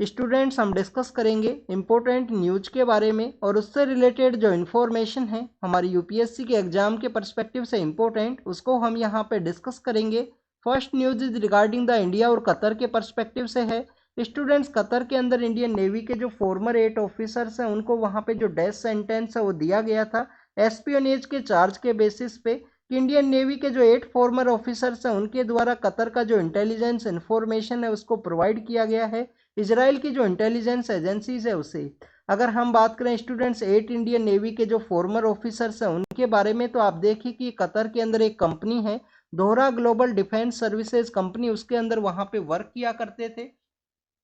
Students हम discuss करेंगे important news के बारे में और उससे रिलेटेड जो इन्फॉर्मेशन है हमारी यूपीएससी के एग्जाम के पर्सपेक्टिव से इम्पोर्टेंट, उसको हम यहाँ पे डिस्कस करेंगे। First news is regarding the India और कतर के पर्सपेक्टिव से है। स्टूडेंट्स, कतर के अंदर इंडियन नेवी के जो फॉर्मर 8 ऑफिसर्स हैं उनको वहाँ पे जो डेथ सेंटेंस है वो दिया गया था एस्पियोनेज के चार्ज के बेसिस पे कि इंडियन नेवी के जो 8 फॉर्मर ऑफिसर्स हैं उनके द्वारा कतर का जो इंटेलिजेंस इंफॉर्मेशन है उसको प्रोवाइड किया गया है इजराइल की जो इंटेलिजेंस एजेंसीज है उसे। अगर हम बात करें स्टूडेंट्स 8 इंडियन नेवी के जो फॉर्मर ऑफिसर्स हैं उनके बारे में, तो आप देखिए कि कतर के अंदर एक कंपनी है दोहरा ग्लोबल डिफेंस सर्विसेज कंपनी, उसके अंदर वहां पे वर्क किया करते थे।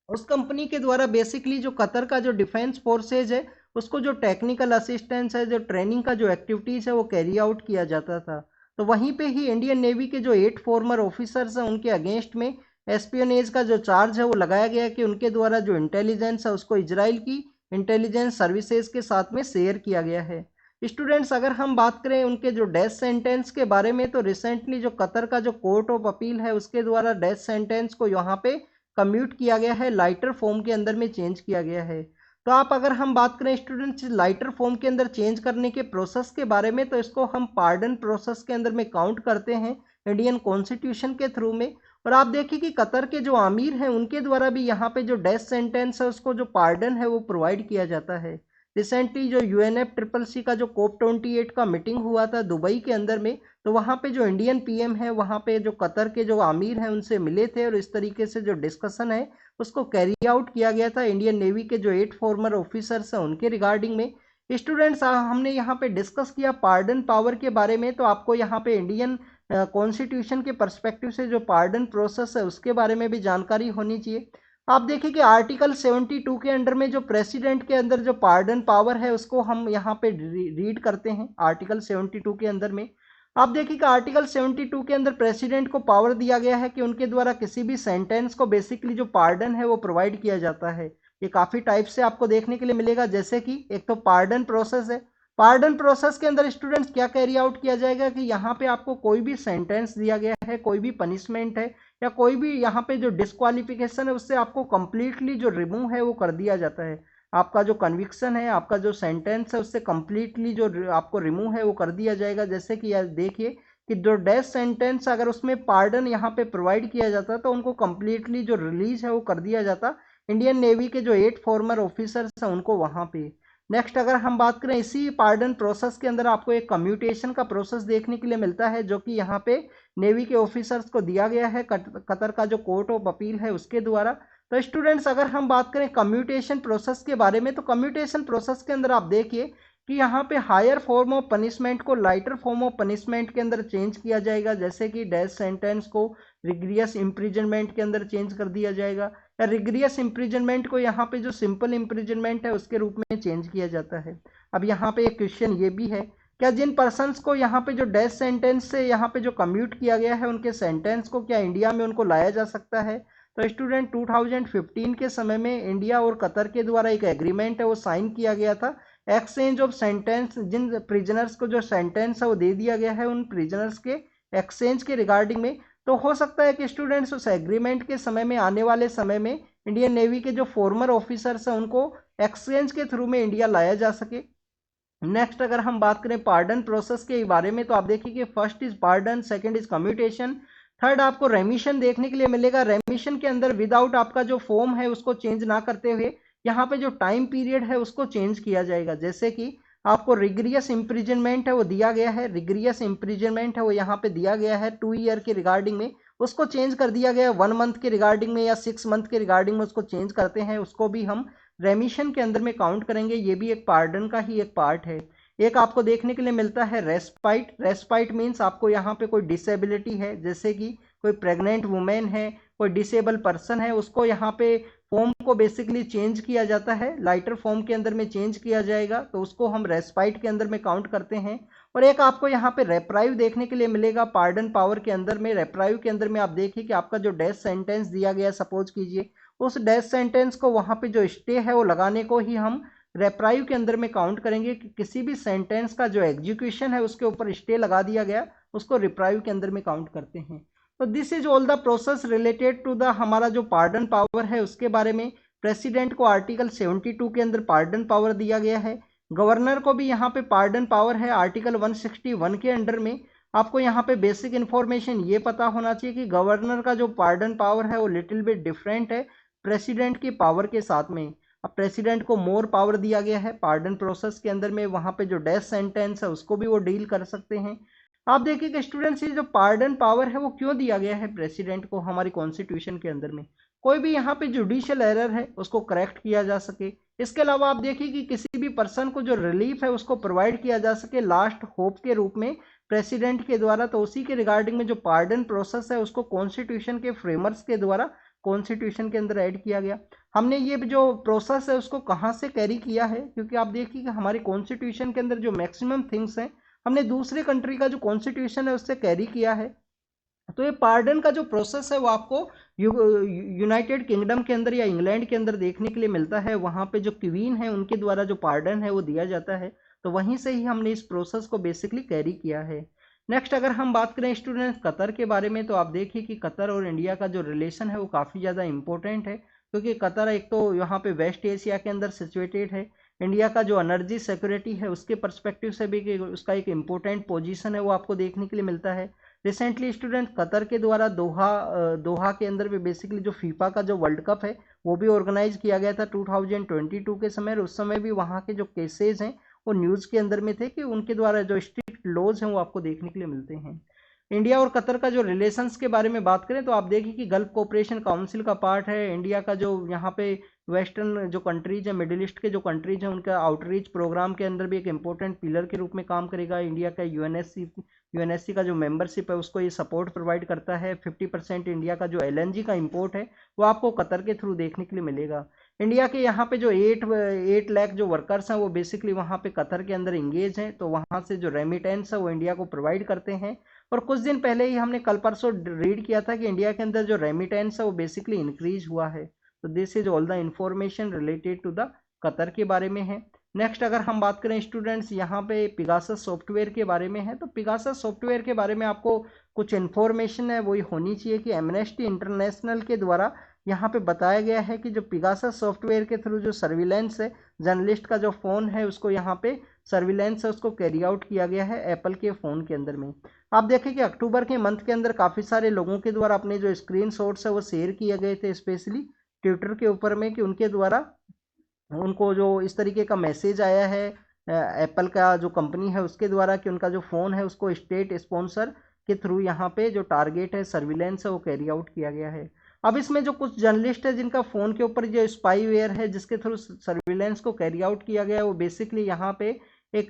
उस कंपनी के द्वारा बेसिकली जो कतर का जो डिफेंस फोर्सेज है उसको जो टेक्निकल असिस्टेंस है, जो ट्रेनिंग का जो एक्टिविटीज है वो कैरी आउट किया जाता था। तो वहीं पे ही इंडियन नेवी के जो 8 फॉर्मर ऑफिसर्स हैं उनके अगेंस्ट में एस्पियोनेज का जो चार्ज है वो लगाया गया कि उनके द्वारा जो इंटेलिजेंस है उसको इजराइल की इंटेलिजेंस सर्विसेज के साथ में शेयर किया गया है। स्टूडेंट्स, अगर हम बात करें उनके जो डेथ सेंटेंस के बारे में, तो रिसेंटली जो कतर का जो कोर्ट ऑफ अपील है उसके द्वारा डेथ सेंटेंस को यहाँ पे कम्यूट किया गया है, लाइटर फॉर्म के अंदर में चेंज किया गया है। तो आप अगर हम बात करें स्टूडेंट्स लाइटर फॉर्म के अंदर चेंज करने के प्रोसेस के बारे में, तो इसको हम पार्डन प्रोसेस के अंदर में काउंट करते हैं इंडियन कॉन्स्टिट्यूशन के थ्रू में। और आप देखिए कि कतर के जो आमिर हैं उनके द्वारा भी यहाँ पे जो डेथ सेंटेंस है उसको जो पार्डन है वो प्रोवाइड किया जाता है। रिसेंटली जो यूएनएफ ट्रिपल सी का जो कोप 28 का मीटिंग हुआ था दुबई के अंदर में, तो वहाँ पे जो इंडियन पीएम है वहाँ पे जो कतर के जो आमिर हैं उनसे मिले थे और इस तरीके से जो डिस्कशन है उसको कैरी आउट किया गया था इंडियन नेवी के जो 8 फॉर्मर ऑफिसर्स हैं उनके रिगार्डिंग में। स्टूडेंट्स, हमने यहाँ पे डिस्कस किया पार्डन पावर के बारे में, तो आपको यहाँ पे इंडियन कॉन्स्टिट्यूशन के पर्सपेक्टिव से जो पार्डन प्रोसेस है उसके बारे में भी जानकारी होनी चाहिए। आप देखिए कि आर्टिकल 72 के अंडर में जो प्रेसिडेंट के अंदर जो पार्डन पावर है उसको हम यहाँ पे रीड करते हैं। आर्टिकल 72 के अंदर में आप देखिए कि आर्टिकल 72 के अंदर प्रेसिडेंट को पावर दिया गया है कि उनके द्वारा किसी भी सेंटेंस को बेसिकली जो पार्डन है वो प्रोवाइड किया जाता है। ये काफ़ी टाइप से आपको देखने के लिए मिलेगा, जैसे कि एक तो पार्डन प्रोसेस है। पार्डन प्रोसेस के अंदर स्टूडेंट्स क्या कैरी आउट किया जाएगा कि यहाँ पे आपको कोई भी सेंटेंस दिया गया है, कोई भी पनिशमेंट है या कोई भी यहाँ पे जो डिस्क्वालिफिकेशन है उससे आपको कंप्लीटली जो रिमूव है वो कर दिया जाता है। आपका जो कन्विक्शन है, आपका जो सेंटेंस है उससे कंप्लीटली जो आपको रिमूव है वो कर दिया जाएगा। जैसे कि यार देखिए कि जो डेथ सेंटेंस अगर उसमें पार्डन यहाँ पे प्रोवाइड किया जाता तो उनको कंप्लीटली जो रिलीज है वो कर दिया जाता इंडियन नेवी के जो 8 फॉर्मर ऑफिसर्स हैं उनको वहाँ पे। नेक्स्ट अगर हम बात करें इसी पार्डन प्रोसेस के अंदर आपको एक कम्यूटेशन का प्रोसेस देखने के लिए मिलता है जो कि यहाँ पे नेवी के ऑफिसर्स को दिया गया है कतर का जो कोर्ट ऑफ अपील है उसके द्वारा। तो स्टूडेंट्स, अगर हम बात करें कम्यूटेशन प्रोसेस के बारे में, तो कम्यूटेशन प्रोसेस के अंदर आप देखिए कि यहाँ पे हायर फॉर्म ऑफ पनिशमेंट को लाइटर फॉर्म ऑफ पनिशमेंट के अंदर चेंज किया जाएगा। जैसे कि डेथ सेंटेंस को रिग्रियस इम्प्रिजनमेंट के अंदर चेंज कर दिया जाएगा या रिग्रियस इम्प्रिजनमेंट को यहाँ पे जो सिंपल इम्प्रिजनमेंट है उसके रूप में चेंज किया जाता है। अब यहाँ पे एक क्वेश्चन ये भी है, क्या जिन पर्सन्स को यहाँ पे जो डेथ सेंटेंस से यहाँ पे जो कम्यूट किया गया है उनके सेंटेंस को क्या इंडिया में उनको लाया जा सकता है? तो स्टूडेंट 2015 के समय में इंडिया और कतर के द्वारा एक एग्रीमेंट है वो साइन किया गया था एक्सचेंज ऑफ सेंटेंस। जिन प्रिजनर्स को जो सेंटेंस है वो दे दिया गया है उन प्रिजनर्स के एक्सचेंज के रिगार्डिंग में। तो हो सकता है कि स्टूडेंट्स उस एग्रीमेंट के समय में आने वाले समय में इंडियन नेवी के जो फॉर्मर ऑफिसर्स हैं उनको एक्सचेंज के थ्रू में इंडिया लाया जा सके। नेक्स्ट अगर हम बात करें पार्डन प्रोसेस के बारे में, तो आप देखिए कि first is pardon, second is commutation, third आपको रेमिशन देखने के लिए मिलेगा। रेमिशन के अंदर विदाउट आपका जो फॉर्म है उसको चेंज ना करते हुए यहाँ पे जो टाइम पीरियड है उसको चेंज किया जाएगा। जैसे कि आपको रिग्रियस इम्प्रिजनमेंट है वो दिया गया है, रिग्रियस इम्प्रिजनमेंट है वो यहाँ पे दिया गया है 2 ईयर के रिगार्डिंग में, उसको चेंज कर दिया गया 1 मंथ के रिगार्डिंग में या 6 मंथ के रिगार्डिंग में उसको चेंज करते हैं, उसको भी हम रेमिशन के अंदर में काउंट करेंगे। ये भी एक पार्डन का ही एक पार्ट है। एक आपको देखने के लिए मिलता है रेस्पाइट। रेस्पाइट मीन्स आपको यहाँ पे कोई डिसेबिलिटी है, जैसे कि कोई प्रेग्नेंट वुमेन है, कोई डिसेबल पर्सन है, उसको यहाँ पे फॉर्म को बेसिकली चेंज किया जाता है, लाइटर फॉर्म के अंदर में चेंज किया जाएगा, तो उसको हम रेस्पाइट के अंदर में काउंट करते हैं। और एक आपको यहाँ पे रेप्राइव देखने के लिए मिलेगा पार्डन पावर के अंदर में। रेप्राइव के अंदर में आप देखिए कि आपका जो डेथ सेंटेंस दिया गया, सपोज कीजिए उस डेथ सेंटेंस को वहाँ पे जो स्टे है वो लगाने को ही हम रेप्राइव के अंदर में काउंट करेंगे कि किसी भी सेंटेंस का जो एग्जीक्यूशन है उसके ऊपर स्टे लगा दिया गया, उसको रिप्राइव के अंदर में काउंट करते हैं। तो this is all the process related to the हमारा जो पार्डन पावर है उसके बारे में। प्रेसिडेंट को आर्टिकल 72 के अंदर पार्डन पावर दिया गया है। गवर्नर को भी यहाँ पे पार्डन पावर है आर्टिकल 161 के अंडर में। आपको यहाँ पे बेसिक इन्फॉर्मेशन ये पता होना चाहिए कि गवर्नर का जो पार्डन पावर है वो लिटिल बिट डिफरेंट है प्रेसिडेंट की पावर के साथ में। अब प्रेसिडेंट को मोर पावर दिया गया है पार्डन प्रोसेस के अंदर में, वहाँ पे जो डेथ सेंटेंस है उसको भी वो डील कर सकते हैं। आप देखिए कि स्टूडेंट्स ये जो पार्डन पावर है वो क्यों दिया गया है प्रेसिडेंट को हमारी कॉन्स्टिट्यूशन के अंदर में, कोई भी यहाँ पे जुडिशियल एरर है उसको करेक्ट किया जा सके। इसके अलावा आप देखिए कि किसी भी पर्सन को जो रिलीफ है उसको प्रोवाइड किया जा सके लास्ट होप के रूप में प्रेसिडेंट के द्वारा। तो उसी के रिगार्डिंग में जो पार्डन प्रोसेस है उसको कॉन्स्टिट्यूशन के फ्रेमर्स के द्वारा कॉन्स्टिट्यूशन के अंदर ऐड किया गया। हमने ये जो प्रोसेस है उसको कहाँ से कैरी किया है, क्योंकि आप देखिए कि हमारे कॉन्स्टिट्यूशन के अंदर जो मैक्सिमम थिंग्स हैं हमने दूसरे कंट्री का जो कॉन्स्टिट्यूशन है उससे कैरी किया है। तो ये पार्डन का जो प्रोसेस है वो आपको यूनाइटेड किंगडम के अंदर या इंग्लैंड के अंदर देखने के लिए मिलता है। वहाँ पे जो क्वीन है उनके द्वारा जो पार्डन है वो दिया जाता है, तो वहीं से ही हमने इस प्रोसेस को बेसिकली कैरी किया है। नेक्स्ट अगर हम बात करें स्टूडेंट्स कतर के बारे में, तो आप देखिए कि कतर और इंडिया का जो रिलेशन है वो काफ़ी ज़्यादा इंपॉर्टेंट है, क्योंकि कतर एक तो यहाँ पे वेस्ट एशिया के अंदर सिचुएटेड है। इंडिया का जो एनर्जी सिक्योरिटी है उसके पर्सपेक्टिव से भी उसका एक इम्पोर्टेंट पोजीशन है वो आपको देखने के लिए मिलता है। रिसेंटली स्टूडेंट कतर के द्वारा दोहा के अंदर भी बेसिकली जो फीफा का जो वर्ल्ड कप है वो भी ऑर्गेनाइज किया गया था 2022 के समय। उस समय भी वहाँ के जो केसेज हैं वो न्यूज़ के अंदर में थे कि उनके द्वारा जो स्ट्रिक्ट लॉज हैं वो आपको देखने के लिए मिलते हैं। इंडिया और कतर का जो रिलेशंस के बारे में बात करें तो आप देखिए कि गल्फ कोऑपरेशन काउंसिल का पार्ट है। इंडिया का जो यहाँ पे वेस्टर्न जो कंट्रीज है, मिडिल ईस्ट के जो कंट्रीज हैं, उनका आउटरीच प्रोग्राम के अंदर भी एक इंपॉर्टेंट पिलर के रूप में काम करेगा। इंडिया का यूएनएससी का जो मेंबरशिप है उसको ये सपोर्ट प्रोवाइड करता है। 50% इंडिया का जो एलएनजी का इंपोर्ट है वो आपको कतर के थ्रू देखने के लिए मिलेगा। इंडिया के यहाँ पे जो 8 लाख जो वर्कर्स हैं वो बेसिकली वहाँ पे कतर के अंदर इंगेज हैं, तो वहाँ से जो रेमिटेंस है वो इंडिया को प्रोवाइड करते हैं। और कुछ दिन पहले ही हमने कल परसों रीड किया था कि इंडिया के अंदर जो रेमिटेंस है वो बेसिकली इंक्रीज हुआ है। तो this is all the information related to the Qatar के बारे में है। नेक्स्ट अगर हम बात करें स्टूडेंट्स यहाँ पे पिगासस सॉफ्टवेयर के बारे में है, तो पिगासस सॉफ्टवेयर के बारे में आपको कुछ इन्फॉर्मेशन है वही होनी चाहिए कि एमनेस्टी इंटरनेशनल के द्वारा यहाँ पे बताया गया है कि जो पिगासस सॉफ्टवेयर के थ्रू जो सर्विलेंस है, जर्नलिस्ट का जो फ़ोन है उसको यहाँ पे सर्विलेंस है उसको कैरी आउट किया गया है एप्पल के फ़ोन के अंदर में। आप देखें कि अक्टूबर के मंथ के अंदर काफ़ी सारे लोगों के द्वारा अपने जो स्क्रीन शॉट्स है वो शेयर किए गए थे, स्पेशली ट्विटर के ऊपर में, कि उनके द्वारा उनको जो इस तरीके का मैसेज आया है एप्पल का जो कंपनी है उसके द्वारा कि उनका जो फ़ोन है उसको स्टेट स्पॉन्सर के थ्रू यहाँ पे जो टारगेट है सर्विलेंस है वो कैरी आउट किया गया है। अब इसमें जो कुछ जर्नलिस्ट है जिनका फ़ोन के ऊपर जो स्पाईवेयर है जिसके थ्रू सर्विलेंस को कैरी आउट किया गया है, वो बेसिकली यहाँ पे एक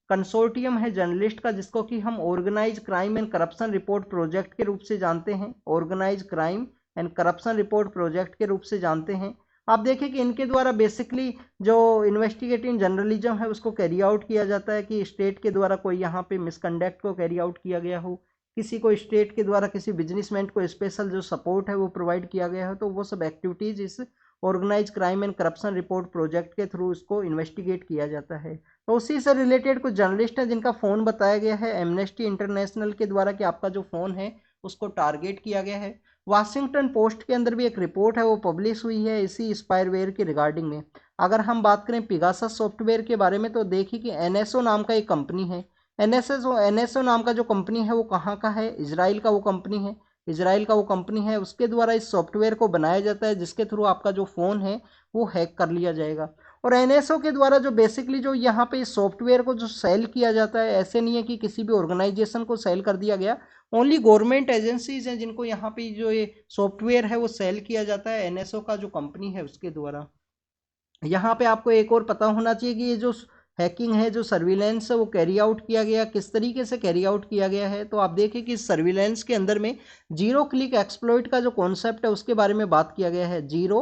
कंसोर्टियम है जर्नलिस्ट का जिसको कि हम organise crime and corruption report project के रूप से जानते हैं, organise crime and corruption report project के रूप से जानते हैं। आप देखें कि इनके द्वारा बेसिकली जो इन्वेस्टिगेटिव जर्नलिज्म है उसको कैरी आउट किया जाता है कि स्टेट के द्वारा कोई यहाँ पे मिसकंडक्ट को कैरी आउट किया गया हो, किसी को स्टेट के द्वारा किसी बिजनेसमैन को स्पेशल जो सपोर्ट है वो प्रोवाइड किया गया है, तो वो सब एक्टिविटीज़ इस organise crime and corruption report project के थ्रू इसको इन्वेस्टिगेट किया जाता है। तो उसी से रिलेटेड कुछ जर्नलिस्ट हैं जिनका फ़ोन बताया गया है एमनेस्टी इंटरनेशनल के द्वारा कि आपका जो फ़ोन है उसको टारगेट किया गया है। वाशिंगटन पोस्ट के अंदर भी एक रिपोर्ट है वो पब्लिश हुई है इसी स्पाईवेयर के रिगार्डिंग में। अगर हम बात करें पिगासस सॉफ्टवेयर के बारे में तो देखिए कि एनएसओ नाम का एक कंपनी है। एनएसओ नाम का जो कंपनी है वो कहाँ का है, इजराइल का वो कंपनी है। इजराइल का वो कंपनी है, उसके द्वारा इस सॉफ्टवेयर को बनाया जाता है जिसके थ्रू आपका जो फ़ोन है वो हैक कर लिया जाएगा। और एनएसओ के द्वारा जो बेसिकली जो यहाँ पे इस सॉफ्टवेयर को जो सेल किया जाता है, ऐसे नहीं है कि किसी भी ऑर्गेनाइजेशन को सेल कर दिया गया, ओनली गवर्नमेंट एजेंसीज हैं जिनको यहाँ पे जो ये सॉफ्टवेयर है वो सेल किया जाता है एनएसओ का जो कंपनी है उसके द्वारा। यहाँ पे आपको एक और पता होना चाहिए कि ये जो हैकिंग है, जो सर्विलेंस है वो कैरी आउट किया गया, किस तरीके से कैरी आउट किया गया है। तो आप देखें कि सर्विलेंस के अंदर में जीरो क्लिक एक्सप्लॉइट का जो कॉन्सेप्ट है उसके बारे में बात किया गया है। Zero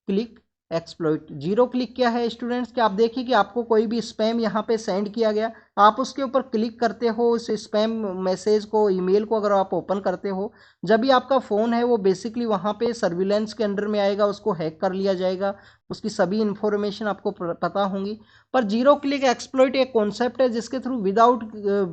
click exploit, zero click क्या है स्टूडेंट्स, कि आप देखिए कि आपको कोई भी स्पैम यहाँ पे सेंड किया गया, आप उसके ऊपर क्लिक करते हो, उस स्पैम मैसेज को, ईमेल को अगर आप ओपन करते हो, जब भी आपका फ़ोन है वो बेसिकली वहाँ पे सर्विलेंस के अंडर में आएगा, उसको हैक कर लिया जाएगा, उसकी सभी इन्फॉर्मेशन आपको पता होंगी। पर जीरो क्लिक एक्सप्लॉइट एक कॉन्सेप्ट है जिसके थ्रू विदाउट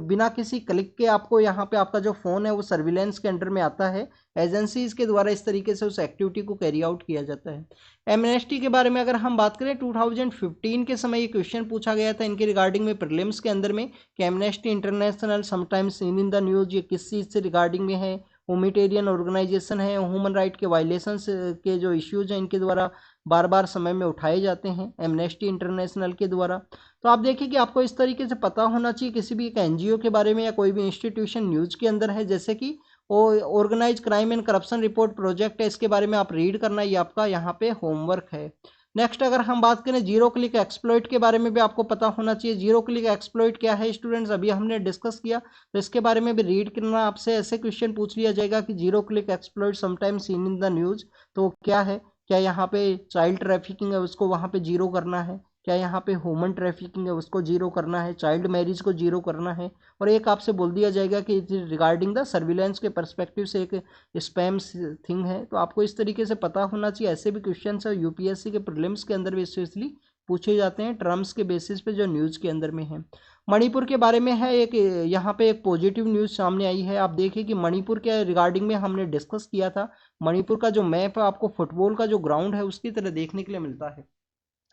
बिना किसी क्लिक के आपको यहाँ पे आपका जो फ़ोन है वो सर्विलेंस के अंडर में आता है। एजेंसीज के द्वारा इस तरीके से उस एक्टिविटी को कैरी आउट किया जाता है। एमनेस्टी के बारे में अगर हम बात करें, 2015 के समय ये क्वेश्चन पूछा गया था इनके रिगार्डिंग में प्रीलिम्स के अंदर में कि amnesty international sometimes seen in the news, ये किस चीज़ से रिगार्डिंग में है। ह्यूमैनिटेरियन ऑर्गेनाइजेशन है, ह्यूमन राइट के वायलेशंस के जो इश्यूज हैं इनके द्वारा बार बार समय में उठाए जाते हैं एमनेस्टी इंटरनेशनल के द्वारा। तो आप देखिए कि आपको इस तरीके से पता होना चाहिए किसी भी एक एनजीओ के बारे में या कोई भी इंस्टीट्यूशन न्यूज़ के अंदर है, जैसे कि organise crime and corruption report project है, इसके बारे में आप रीड करना, ये आपका यहाँ पे होमवर्क है। नेक्स्ट अगर हम बात करें जीरो क्लिक एक्सप्लॉइट के बारे में भी आपको पता होना चाहिए। जीरो क्लिक एक्सप्लॉइट क्या है स्टूडेंट्स, अभी हमने डिस्कस किया, तो इसके बारे में भी रीड करना। आपसे ऐसे क्वेश्चन पूछ लिया जाएगा कि zero click exploit sometimes seen in the news, तो क्या है, क्या यहाँ पे चाइल्ड ट्रैफिकिंग है उसको वहाँ पे जीरो करना है, क्या यहाँ पे ह्यूमन ट्रैफिकिंग है उसको जीरो करना है, चाइल्ड मैरिज को जीरो करना है, और एक आपसे बोल दिया जाएगा कि रिगार्डिंग द सर्विलेंस के पर्सपेक्टिव से एक स्पैम थिंग है। तो आपको इस तरीके से पता होना चाहिए। ऐसे भी क्वेश्चन है यूपीएससी के प्रीलिम्स के अंदर भी स्पेशली पूछे जाते हैं टर्म्स के बेसिस पे जो न्यूज़ के अंदर में है। मणिपुर के बारे में है एक, यहाँ पे एक पॉजिटिव न्यूज़ सामने आई है। आप देखिए कि मणिपुर के रिगार्डिंग में हमने डिस्कस किया था। मणिपुर का जो मैप है आपको फुटबॉल का जो ग्राउंड है उसकी तरह देखने के लिए मिलता है।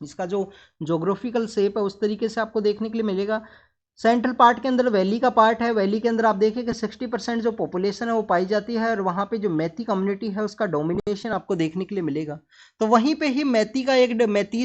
इसका जो जोग्राफिकल शेप है उस तरीके से आपको देखने के लिए मिलेगा। सेंट्रल पार्ट के अंदर वैली का पार्ट है। वैली के अंदर आप देखें कि 60% जो पॉपुलेशन है वो पाई जाती है, और वहाँ पे जो मैती कम्युनिटी है उसका डोमिनेशन आपको देखने के लिए मिलेगा। तो वहीं पे ही मैतीज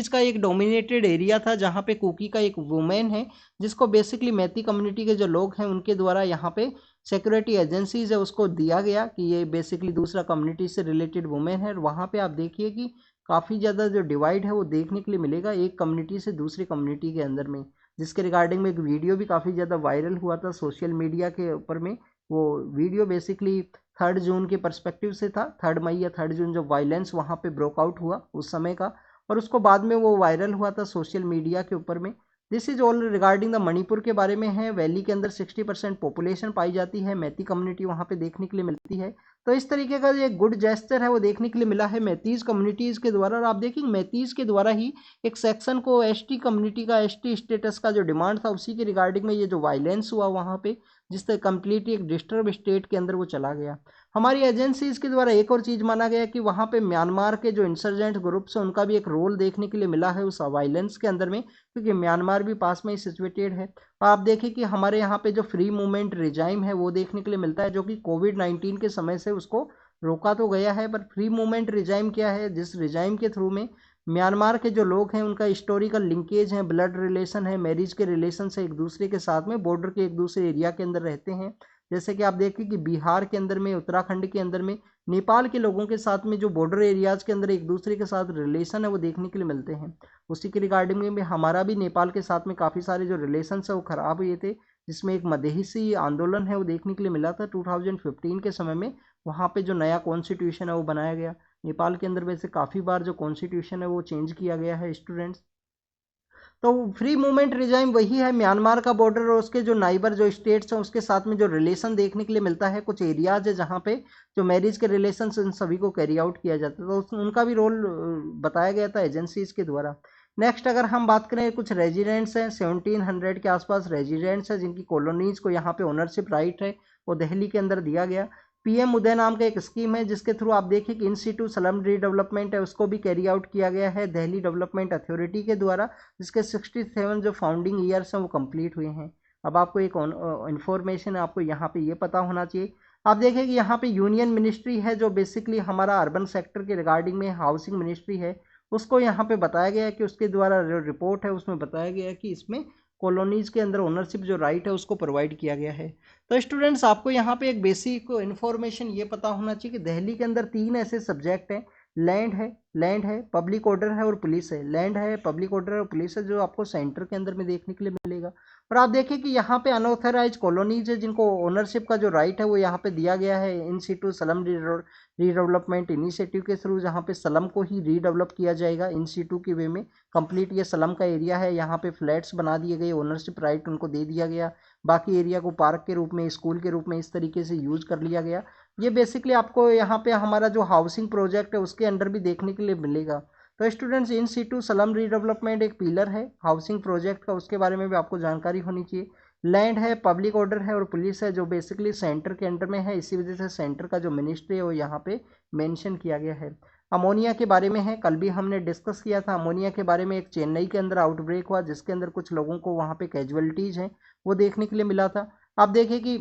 का एक डोमिनेटेड एरिया था जहाँ पे कुकी का एक वुमेन है, जिसको बेसिकली मैती कम्युनिटी के जो लोग हैं उनके द्वारा यहाँ पे सिक्योरिटी एजेंसीज है उसको दिया गया कि ये बेसिकली दूसरा कम्युनिटी से रिलेटेड वुमेन है। और वहाँ पे आप देखिए कि काफ़ी ज़्यादा जो डिवाइड है वो देखने के लिए मिलेगा एक कम्युनिटी से दूसरी कम्युनिटी के अंदर में, जिसके रिगार्डिंग में एक वीडियो भी काफ़ी ज़्यादा वायरल हुआ था सोशल मीडिया के ऊपर में। वो वीडियो बेसिकली 3 जून के पर्सपेक्टिव से था, 3 मई या 3 जून जब वायलेंस वहाँ पे ब्रोकआउट हुआ उस समय का, और उसको बाद में वो वायरल हुआ था सोशल मीडिया के ऊपर में। This is all regarding the Manipur के बारे में है। वैली के अंदर 60% पॉपुलेशन पाई जाती है, मैती कम्युनिटी वहाँ पे देखने के लिए मिलती है। तो इस तरीके का जो एक गुड जेस्चर है वो देखने के लिए मिला है मैतीज कम्युनिटीज़ के द्वारा। और आप देखेंगे मैतीज के द्वारा ही एक सेक्शन को एसटी कम्युनिटी का एसटी स्टेटस का जो डिमांड था उसी के रिगार्डिंग में ये जो वायलेंस हुआ वहाँ पे, जिससे कम्प्लीटली एक डिस्टर्ब स्टेट के अंदर वो चला गया। हमारी एजेंसीज के द्वारा एक और चीज़ माना गया कि वहाँ पे म्यांमार के जो इंसर्जेंट ग्रुप्स हैं उनका भी एक रोल देखने के लिए मिला है उस वायलेंस के अंदर में, क्योंकि म्यांमार भी पास में ही सिचुएटेड है। आप देखें कि हमारे यहाँ पे जो फ्री मूवमेंट रिजाइम है वो देखने के लिए मिलता है, जो कि कोविड-19 के समय से उसको रोका तो गया है, पर फ्री मूवमेंट रिजाइम क्या है, जिस रिजाइम के थ्रू में म्यांमार के जो लोग हैं उनका हिस्टोरिकल लिंकेज है, ब्लड रिलेशन है, मैरिज के रिलेशन से एक दूसरे के साथ में बॉर्डर के एक दूसरे एरिया के अंदर रहते हैं। जैसे कि आप देखें कि बिहार के अंदर में, उत्तराखंड के अंदर में नेपाल के लोगों के साथ में जो बॉर्डर एरियाज के अंदर एक दूसरे के साथ रिलेशन है वो देखने के लिए मिलते हैं। उसी के रिगार्डिंग में भी हमारा भी नेपाल के साथ में काफ़ी सारे जो रिलेशन है वो ख़राब हुए थे, जिसमें एक मदेही आंदोलन है वो देखने के लिए मिला था 2015 के समय में। वहाँ पे जो नया कॉन्स्टिट्यूशन है वो बनाया गया। नेपाल के अंदर वैसे काफ़ी बार जो कॉन्स्टिट्यूशन है वो चेंज किया गया है स्टूडेंट्स। तो फ्री मूवमेंट रिजाइम वही है, म्यांमार का बॉर्डर और उसके जो नाइबर जो स्टेट्स हैं उसके साथ में जो रिलेशन देखने के लिए मिलता है। कुछ एरियाज है जहाँ पे जो मैरिज के रिलेशन उन सभी को कैरी आउट किया जाता है, तो उनका भी रोल बताया गया था एजेंसीज के द्वारा। नेक्स्ट अगर हम बात करें, कुछ रेजिडेंट्स हैं 1700 के आसपास रेजिडेंट्स हैं जिनकी कॉलोनीज को यहाँ पे ओनरशिप राइट है वो दिल्ली के अंदर दिया गया। पीएम उदय नाम का एक स्कीम है जिसके थ्रू आप देखिए कि इन सिटू स्लम रीडेवलपमेंट है उसको भी कैरी आउट किया गया है दिल्ली डेवलपमेंट अथॉरिटी के द्वारा, जिसके 67 जो फाउंडिंग ईयर्स हैं वो कंप्लीट हुए हैं। अब आपको एक इन्फॉर्मेशन आपको यहाँ पे ये पता होना चाहिए। आप देखें कि यहाँ पे यूनियन मिनिस्ट्री है जो बेसिकली हमारा अर्बन सेक्टर के रिगार्डिंग में हाउसिंग मिनिस्ट्री है, उसको यहाँ पे बताया गया है कि उसके द्वारा जो रिपोर्ट है उसमें बताया गया है कि इसमें कॉलोनीज के अंदर ओनरशिप जो राइट है उसको प्रोवाइड किया गया है। तो स्टूडेंट्स आपको यहाँ पे एक बेसिक इन्फॉर्मेशन ये पता होना चाहिए कि दिल्ली के अंदर 3 ऐसे सब्जेक्ट हैं लैंड है, पब्लिक ऑर्डर है और पुलिस है। लैंड है, पब्लिक ऑर्डर और पुलिस है, जो आपको सेंटर के अंदर में देखने के लिए मिलेगा। और आप देखिए कि यहाँ पे अनऑथराइज कॉलोनीज है, जिनको ओनरशिप का जो राइट है वो यहाँ पे दिया गया है इन सिटू स्लम रीडेवलपमेंट इनिशिएटिव के थ्रू, जहाँ पे स्लम को ही रीडेवलप किया जाएगा इन सिटू के वे में। कंप्लीट ये स्लम का एरिया है, यहाँ पे फ्लैट्स बना दिए गए, ओनरशिप राइट उनको दे दिया गया, बाकी एरिया को पार्क के रूप में, स्कूल के रूप में इस तरीके से यूज कर लिया गया। ये बेसिकली आपको यहाँ पे हमारा जो हाउसिंग प्रोजेक्ट है उसके अंडर भी देखने के लिए मिलेगा। तो स्टूडेंट्स, इन सिटू स्लम रीडेवलपमेंट एक पिलर है हाउसिंग प्रोजेक्ट का, उसके बारे में भी आपको जानकारी होनी चाहिए। लैंड है, पब्लिक ऑर्डर है और पुलिस है, जो बेसिकली सेंटर के अंडर में है, इसी वजह से सेंटर का जो मिनिस्ट्री है वो यहाँ पे मेंशन किया गया है। अमोनिया के बारे में है, कल भी हमने डिस्कस किया था अमोनिया के बारे में। एक चेन्नई के अंदर आउटब्रेक हुआ जिसके अंदर कुछ लोगों को वहाँ पे कैजुअलिटीज हैं वो देखने के लिए मिला था। आप देखिए कि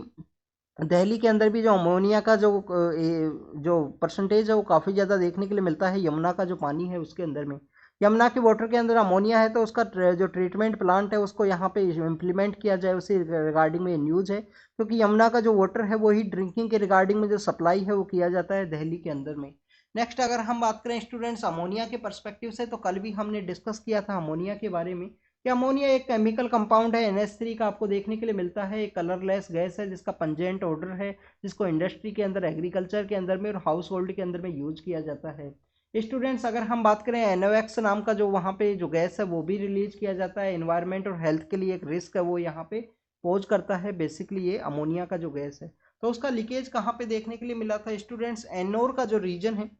दिल्ली के अंदर भी जो अमोनिया का जो परसेंटेज है वो काफ़ी ज़्यादा देखने के लिए मिलता है यमुना का जो पानी है उसके अंदर में। यमुना के वाटर के अंदर अमोनिया है, तो उसका जो ट्रीटमेंट प्लांट है उसको यहाँ पे इम्प्लीमेंट किया जाए, उसी रिगार्डिंग में न्यूज़ है। क्योंकि यमुना का जो वाटर है वही ड्रिंकिंग के रिगार्डिंग में जो सप्लाई है वो किया जाता है दिल्ली के अंदर में। नेक्स्ट अगर हम बात करें स्टूडेंट्स अमोनिया के पर्सपेक्टिव से, तो कल भी हमने डिस्कस किया था अमोनिया के बारे में कि अमोनिया एक केमिकल कंपाउंड है NH3 का, आपको देखने के लिए मिलता है। एक कलरलेस गैस है जिसका पंजेंट ऑर्डर है, जिसको इंडस्ट्री के अंदर, एग्रीकल्चर के अंदर में और हाउस होल्ड के अंदर में यूज किया जाता है। स्टूडेंट्स अगर हम बात करें NOx नाम का जो वहाँ पे जो गैस है वो भी रिलीज किया जाता है। एनवायरनमेंट और हेल्थ के लिए एक रिस्क है वो यहाँ पे पोज करता है बेसिकली ये अमोनिया का जो गैस है। तो उसका लीकेज कहाँ पे देखने के लिए मिला था स्टूडेंट्स? एन्नोर का जो रीजन है,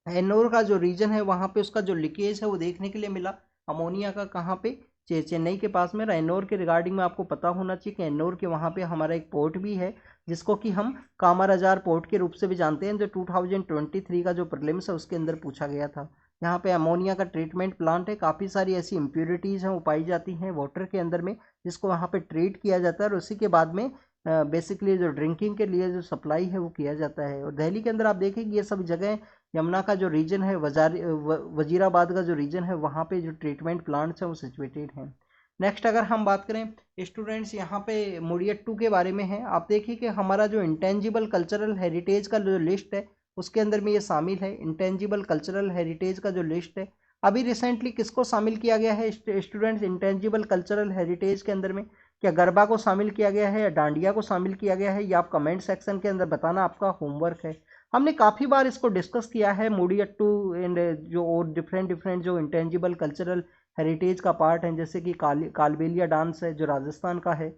एन्नोर का जो रीजन है वहाँ पे उसका जो लीकेज है वो देखने के लिए मिला अमोनिया का। कहाँ पे? चेन्नई के पास में। एन्नोर के रिगार्डिंग में आपको पता होना चाहिए कि एन्नोर के वहाँ पे हमारा एक पोर्ट भी है जिसको कि हम कामाराजार पोर्ट के रूप से भी जानते हैं, जो 2023 का जो प्रीलिम्स है उसके अंदर पूछा गया था। यहाँ पे अमोनिया का ट्रीटमेंट प्लांट है, काफ़ी सारी ऐसी इम्प्योरिटीज़ हैं वो पाई जाती हैं वाटर के अंदर में, जिसको वहाँ पे ट्रीट किया जाता है और उसी के बाद में बेसिकली जो ड्रिंकिंग के लिए जो सप्लाई है वो किया जाता है। और दिल्ली के अंदर आप देखेंगे ये सब जगह, यमुना का जो रीजन है, वजीराबाद का जो रीजन है, वहाँ पे जो ट्रीटमेंट प्लांट्स हैं वो सिचुएटेड हैं। नेक्स्ट अगर हम बात करें स्टूडेंट्स यहाँ पे मुडियट्टू के बारे में है, आप देखिए कि हमारा जो इंटेंजिबल कल्चरल हेरिटेज का जो लिस्ट है उसके अंदर में ये शामिल है। इंटेंजिबल कल्चरल हेरिटेज का जो लिस्ट है, अभी रिसेंटली किसको शामिल किया गया है स्टूडेंट्स इंटेंजिबल कल्चरल हेरिटेज के अंदर में? क्या गरबा को शामिल किया गया है या डांडिया को शामिल किया गया है? या आप कमेंट सेक्शन के अंदर बताना, आपका होमवर्क है। हमने काफ़ी बार इसको डिस्कस किया है मुडियट्टू एंड जो और डिफरेंट डिफरेंट जो इंटेंजिबल कल्चरल हेरिटेज का पार्ट है, जैसे कि कालबेलिया डांस है जो राजस्थान का है।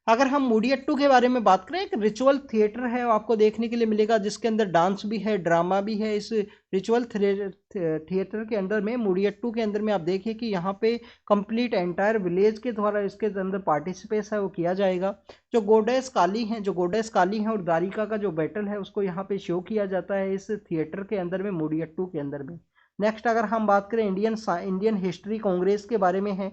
अगर हम मुडियट्टू के बारे में बात करें, एक रिचुअल थिएटर है वो आपको देखने के लिए मिलेगा जिसके अंदर डांस भी है, ड्रामा भी है। इस रिचुअल थिएटर के अंदर में, मुडियट्टू के अंदर में आप देखिए कि यहाँ पे कंप्लीट एंटायर विलेज के द्वारा इसके अंदर पार्टिसिपेट है वो किया जाएगा। जो गोडेस काली हैं और दारिका का जो बैटल है उसको यहाँ पे शो किया जाता है इस थिएटर के अंदर में, मुडियट्टू के अंदर में। नेक्स्ट अगर हम बात करें इंडियन हिस्ट्री कांग्रेस के बारे में है,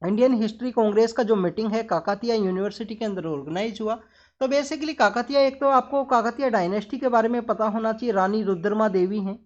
इंडियन हिस्ट्री कांग्रेस का जो मीटिंग है काकतीय यूनिवर्सिटी के अंदर ऑर्गेनाइज हुआ। तो बेसिकली काकतीय, एक तो आपको काकतीय डायनेस्टी के बारे में पता होना चाहिए, रानी रुद्रमा देवी हैं,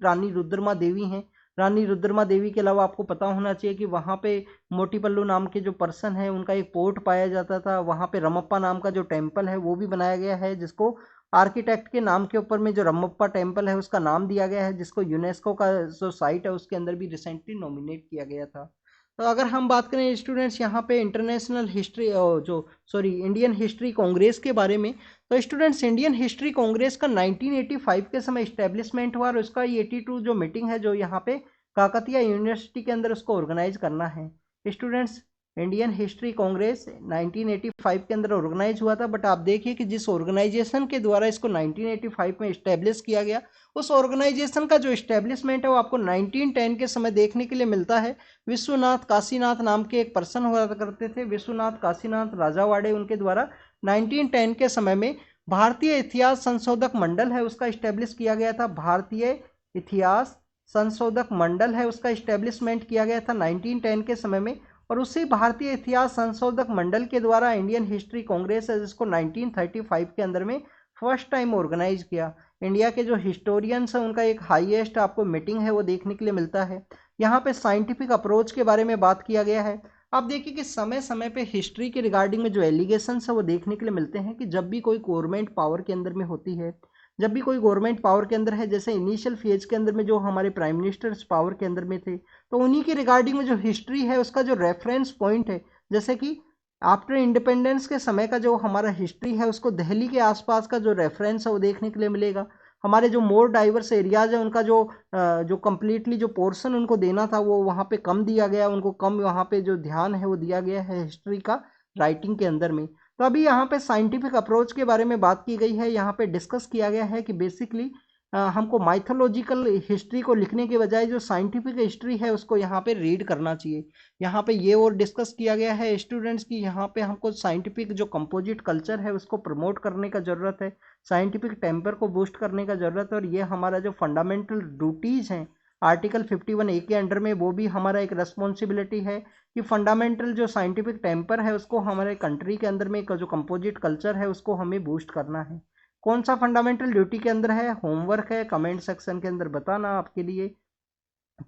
रानी रुद्रमा देवी के अलावा आपको पता होना चाहिए कि वहाँ पे मोटीपल्लू नाम के जो पर्सन है उनका एक पोर्ट पाया जाता था। वहाँ पे रमप्पा नाम का जो टेम्पल है वो भी बनाया गया है, जिसको आर्किटेक्ट के नाम के ऊपर में जो रमप्पा टेम्पल है उसका नाम दिया गया है, जिसको यूनेस्को का जो साइट है उसके अंदर भी रिसेंटली नॉमिनेट किया गया था। तो अगर हम बात करें स्टूडेंट्स यहाँ पे international history Indian history Congress के बारे में, तो स्टूडेंट्स इंडियन हिस्ट्री कांग्रेस का 1985 के समय इस्टेब्लिशमेंट हुआ और उसका 82 जो मीटिंग है जो यहाँ पे काकतीय यूनिवर्सिटी के अंदर उसको ऑर्गेनाइज करना है। स्टूडेंट्स इंडियन हिस्ट्री कांग्रेस 1985 के अंदर ऑर्गेनाइज हुआ था, बट आप देखिए कि जिस ऑर्गेनाइजेशन के द्वारा इसको 1985 में इस्टेब्लिश किया गया, उस ऑर्गेनाइजेशन का जो इस्टेब्लिशमेंट है वो आपको 1910 के समय देखने के लिए मिलता है। विश्वनाथ काशीनाथ नाम के एक पर्सन हुआ करते थे, विश्वनाथ काशीनाथ राजावाड़े, उनके द्वारा 1910 के समय में भारतीय इतिहास संशोधक मंडल है उसका इस्टेब्लिश किया गया था। भारतीय इतिहास संशोधक मंडल है उसका इस्टेब्लिशमेंट किया गया था 1910 के समय में। और उसी भारतीय इतिहास संशोधक मंडल के द्वारा इंडियन हिस्ट्री कांग्रेस है जिसको 1935 के अंदर में फर्स्ट टाइम ऑर्गेनाइज किया। इंडिया के जो हिस्टोरियंस हैं उनका एक हाईएस्ट आपको मीटिंग है वो देखने के लिए मिलता है। यहाँ पे साइंटिफिक अप्रोच के बारे में बात किया गया है। आप देखिए कि समय समय पे हिस्ट्री के रिगार्डिंग में जो एलिगेशंस है वो देखने के लिए मिलते हैं कि जब भी कोई गवर्नमेंट पावर के अंदर में होती है, जब भी कोई गवर्नमेंट पावर के अंदर है, जैसे इनिशियल फेज के अंदर में जो हमारे प्राइम मिनिस्टर्स पावर के अंदर में थे, तो उन्हीं के रिगार्डिंग में जो हिस्ट्री है उसका जो रेफरेंस पॉइंट है, जैसे कि आफ्टर इंडिपेंडेंस के समय का जो हमारा हिस्ट्री है उसको दिल्ली के आसपास का जो रेफरेंस है वो देखने के लिए मिलेगा। हमारे जो मोर डाइवर्स एरियाज है उनका जो कम्प्लीटली जो पोर्शन उनको देना था वो वहाँ पे कम दिया गया, उनको कम वहाँ पे जो ध्यान है वो दिया गया है हिस्ट्री का राइटिंग के अंदर में। तो अभी यहाँ पे साइंटिफिक अप्रोच के बारे में बात की गई है, यहाँ पे डिस्कस किया गया है कि बेसिकली हमको माइथोलॉजिकल हिस्ट्री को लिखने के बजाय जो साइंटिफिक हिस्ट्री है उसको यहाँ पे रीड करना चाहिए। यहाँ पे ये और डिस्कस किया गया है स्टूडेंट्स की यहाँ पे हमको साइंटिफिक जो कंपोजिट कल्चर है उसको प्रमोट करने का ज़रूरत है, साइंटिफिक टेम्पर को बूस्ट करने का ज़रूरत है, और ये हमारा जो फंडामेंटल ड्यूटीज़ हैं आर्टिकल 51A के अंडर में वो भी हमारा एक रेस्पॉन्सिबिलिटी है कि फंडामेंटल जो साइंटिफिक टेम्पर है उसको हमारे कंट्री के अंदर में जो कंपोजिट कल्चर है उसको हमें बूस्ट करना है। कौन सा फंडामेंटल ड्यूटी के अंदर है, होमवर्क है, कमेंट सेक्शन के अंदर बताना आपके लिए।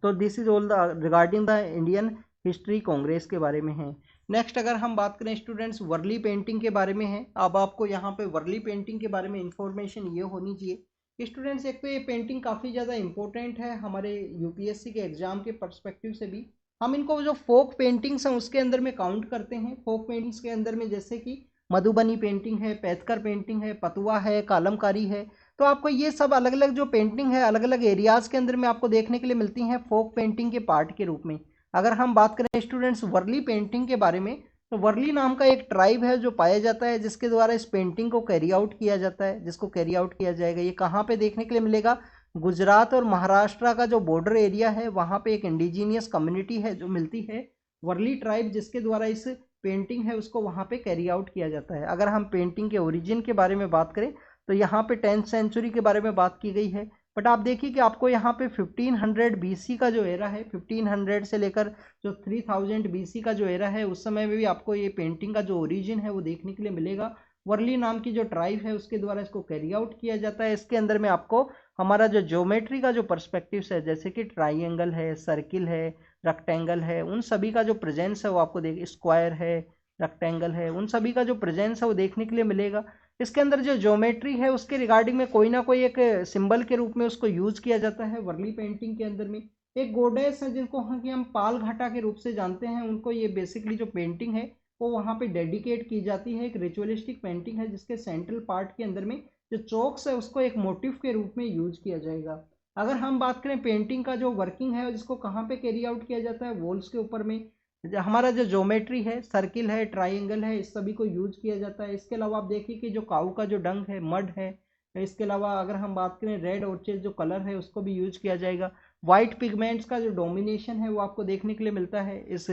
तो this is all the regarding the Indian history Congress के बारे में है। नेक्स्ट अगर हम बात करें स्टूडेंट्स वर्ली पेंटिंग के बारे में है। अब आपको यहाँ पे वर्ली पेंटिंग के बारे में इंफॉर्मेशन ये होनी चाहिए स्टूडेंट्स, एक तो ये पेंटिंग काफ़ी ज़्यादा इंपॉर्टेंट है हमारे यूपीएससी के एग्जाम के पर्सपेक्टिव से भी। हम इनको जो फोक पेंटिंग्स हैं उसके अंदर में काउंट करते हैं। फोक पेंटिंग्स के अंदर में जैसे कि मधुबनी पेंटिंग है, पैथकर पेंटिंग है, पतुआ है, कालमकारी है। तो आपको ये सब अलग अलग जो पेंटिंग है अलग अलग एरियाज़ के अंदर में आपको देखने के लिए मिलती हैं फोक पेंटिंग के पार्ट के रूप में। अगर हम बात करें स्टूडेंट्स वर्ली पेंटिंग के बारे में, तो वर्ली नाम का एक ट्राइब है जो पाया जाता है जिसके द्वारा इस पेंटिंग को कैरी आउट किया जाता है, जिसको कैरी आउट किया जाएगा। ये कहाँ पे देखने के लिए मिलेगा, गुजरात और महाराष्ट्र का जो बॉर्डर एरिया है वहाँ पे एक इंडिजीनियस कम्युनिटी है जो मिलती है वर्ली ट्राइब, जिसके द्वारा इस पेंटिंग है उसको वहाँ पे कैरी आउट किया जाता है। अगर हम पेंटिंग के ओरिजिन के बारे में बात करें तो यहाँ पे 10th सेंचुरी के बारे में बात की गई है, बट आप देखिए कि आपको यहाँ पे 1500 BC का जो एरा है, 1500 से लेकर जो 3000 BC का जो एरा है उस समय में भी आपको ये पेंटिंग का जो ओरिजिन है वो देखने के लिए मिलेगा। वर्ली नाम की जो ट्राइब है उसके द्वारा इसको कैरी आउट किया जाता है। इसके अंदर में आपको हमारा जो ज्योमेट्री का जो पर्सपेक्टिव है जैसे कि ट्राइंगल है, सर्किल है, रेक्टेंगल है, उन सभी का जो प्रेजेंस है वो आपको स्क्वायर है, रेक्टेंगल है, उन सभी का जो प्रेजेंस है वो देखने के लिए मिलेगा। इसके अंदर जो ज्योमेट्री है उसके रिगार्डिंग में कोई ना कोई एक सिंबल के रूप में उसको यूज किया जाता है। वर्ली पेंटिंग के अंदर में एक गोडेस है जिनको हम पाल घाटा के रूप से जानते हैं, उनको ये बेसिकली जो पेंटिंग है वो वहाँ पे डेडिकेट की जाती है। एक रिचुअलिस्टिक पेंटिंग है जिसके सेंट्रल पार्ट के अंदर में जो चौक्स है उसको एक मोटिव के रूप में यूज किया जाएगा। अगर हम बात करें पेंटिंग का जो वर्किंग है जिसको कहाँ पे कैरी आउट किया जाता है, वॉल्स के ऊपर में हमारा जो ज्योमेट्री है सर्किल है, ट्राइंगल है, इस सभी को यूज किया जाता है। इसके अलावा आप देखिए कि जो काऊ का जो डंग है, मड है, इसके अलावा अगर हम बात करें रेड ऑर्चिड जो कलर है उसको भी यूज किया जाएगा। वाइट पिगमेंट्स का जो डोमिनेशन है वो आपको देखने के लिए मिलता है इस